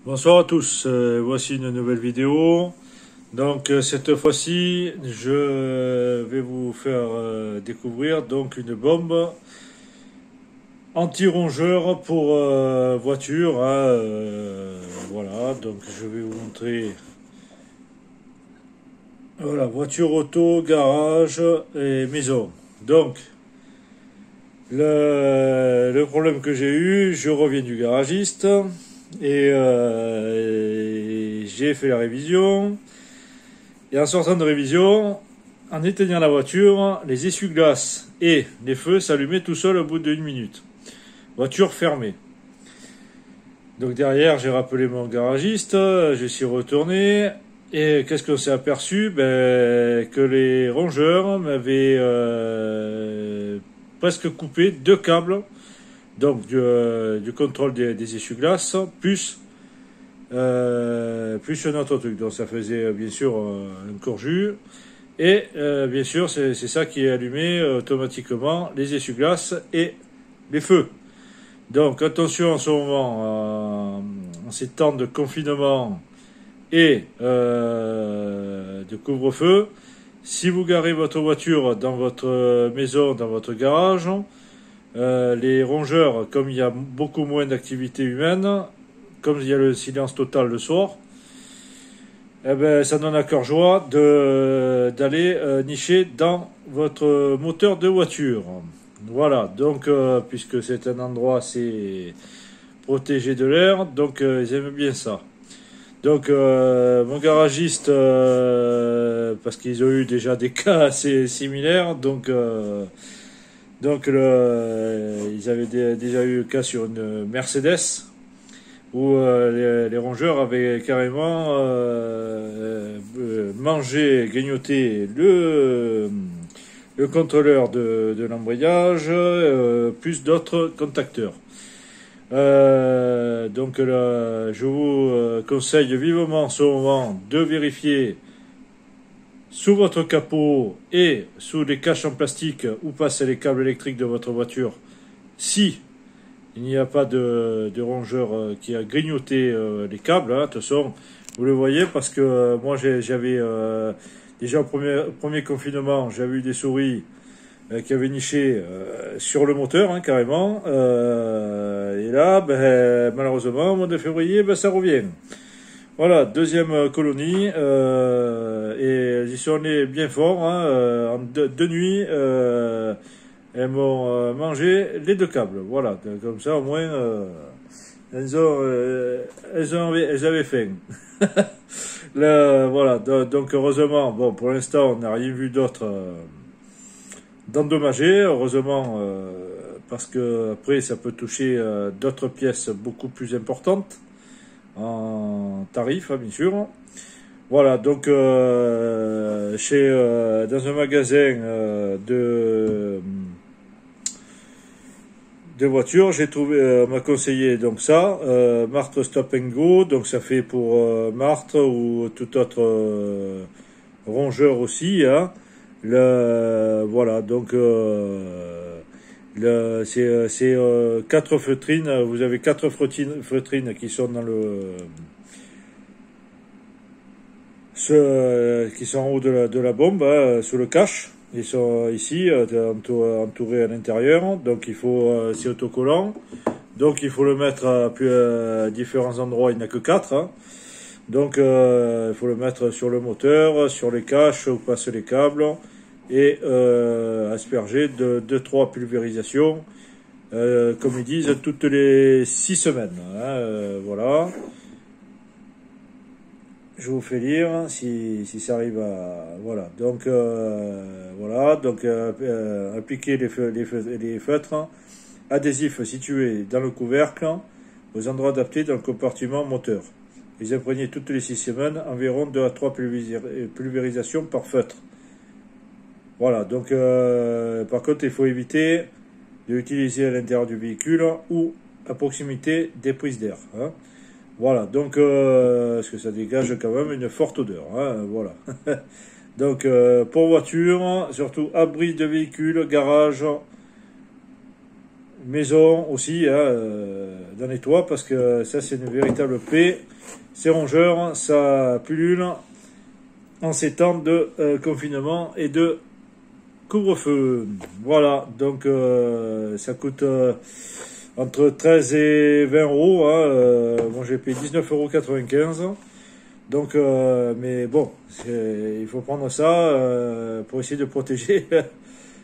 Bonsoir à tous, voici une nouvelle vidéo. Donc cette fois-ci, je vais vous faire découvrir donc une bombe anti-rongeur pour voiture. Voilà, donc je vais vous montrer. Voilà, voiture auto, garage et maison. Donc le problème que j'ai eu, je reviens du garagiste. Et j'ai fait la révision. Et en sortant de révision, en éteignant la voiture, les essuie-glaces et les feux s'allumaient tout seuls au bout d'une minute. Voiture fermée. Donc derrière, j'ai rappelé mon garagiste, je suis retourné. Et qu'est-ce qu'on s'est aperçu? Que les rongeurs m'avaient presque coupé deux câbles. Donc du contrôle des essuie-glaces, plus un autre truc. Donc ça faisait bien sûr un corjus. Et bien sûr, c'est ça qui est allumé automatiquement les essuie-glaces et les feux. Donc attention en ce moment, en ces temps de confinement et de couvre-feu, si vous garez votre voiture dans votre maison, dans votre garage, les rongeurs, comme il y a beaucoup moins d'activité humaine, comme il y a le silence total le soir, ça donne à cœur joie d'aller nicher dans votre moteur de voiture. Voilà, donc puisque c'est un endroit assez protégé de l'air, donc ils aiment bien ça. Donc mon garagiste, parce qu'ils ont eu déjà des cas assez similaires, donc ils avaient déjà eu le cas sur une Mercedes où les rongeurs avaient carrément mangé, grignoté le contrôleur de l'embrayage, plus d'autres contacteurs. Donc là, je vous conseille vivement en ce moment de vérifier sous votre capot et sous les caches en plastique où passent les câbles électriques de votre voiture, si il n'y a pas de rongeur qui a grignoté les câbles, hein, de toute façon, vous le voyez parce que moi j'avais déjà au premier confinement, j'avais eu des souris qui avaient niché sur le moteur, hein, carrément. Et là, malheureusement, au mois de février, ça revient. Voilà, deuxième colonie, et ils sont allés bien forts, hein, en deux nuits, elles m'ont mangé les deux câbles, voilà, comme ça au moins, elles avaient faim. Là, voilà, donc heureusement, bon, pour l'instant, on n'a rien vu d'autre d'endommagé, heureusement, parce que après, ça peut toucher d'autres pièces beaucoup plus importantes en tarif, hein, bien sûr. Voilà, donc dans un magasin de voitures, j'ai trouvé, on m'a conseillé donc ça, Martre Stop and Go, donc ça fait pour Martre ou tout autre rongeur aussi, hein. Voilà, donc c'est quatre feutrines. Vous avez quatre feutrines qui sont dans qui sont en haut de la bombe, hein, sous le cache. Ils sont ici entourés à l'intérieur. Donc il faut c'est autocollant. Donc il faut le mettre à différents endroits. Il n'y en a que quatre, hein. Donc il faut le mettre sur le moteur, sur les caches où passent les câbles et asperger de 2-3 pulvérisations, comme ils disent, toutes les 6 semaines. Hein, voilà. Je vous fais lire si ça arrive à... Voilà. Donc, voilà. Donc, appliquer les feutres adhésifs situés dans le couvercle aux endroits adaptés dans le compartiment moteur. Les imprégner toutes les 6 semaines, environ 2 à 3 pulvérisations par feutre. Voilà, donc par contre il faut éviter de l'utiliser à l'intérieur du véhicule ou à proximité des prises d'air, hein. Voilà, donc parce que ça dégage quand même une forte odeur, hein, voilà. Donc pour voiture, surtout abri de véhicule, garage, maison aussi, hein, dans les toits, parce que ça c'est une véritable paix. Ces rongeurs, ça pullule en ces temps de confinement et de couvre-feu. Voilà, donc ça coûte entre 13 et 20 euros. Hein, bon, j'ai payé 19,95 €. Donc, mais bon, il faut prendre ça pour essayer de protéger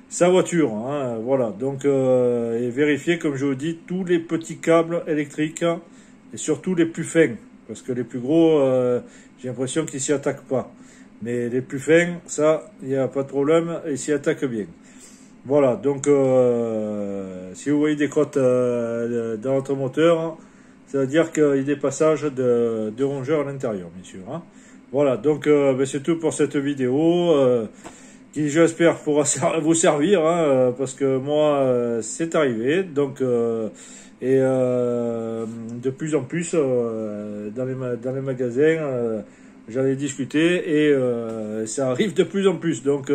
sa voiture. Hein, voilà, donc et vérifier, comme je vous dis, tous les petits câbles électriques et surtout les plus fins, parce que les plus gros, j'ai l'impression qu'ils s'y attaquent pas. Mais les plus fins, ça, il n'y a pas de problème, ils s'y attaquent bien. Voilà, donc si vous voyez des crottes dans votre moteur, ça veut dire qu'il y a des passages de rongeurs à l'intérieur, bien sûr. Hein. Voilà, donc ben, c'est tout pour cette vidéo, qui j'espère pourra vous servir, hein, parce que moi, c'est arrivé. Donc, et de plus en plus, dans les magasins, j'en ai discuté, et ça arrive de plus en plus. Donc,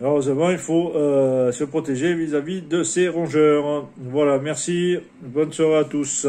heureusement, il faut se protéger vis-à-vis de ces rongeurs. Voilà, merci. Bonne soirée à tous.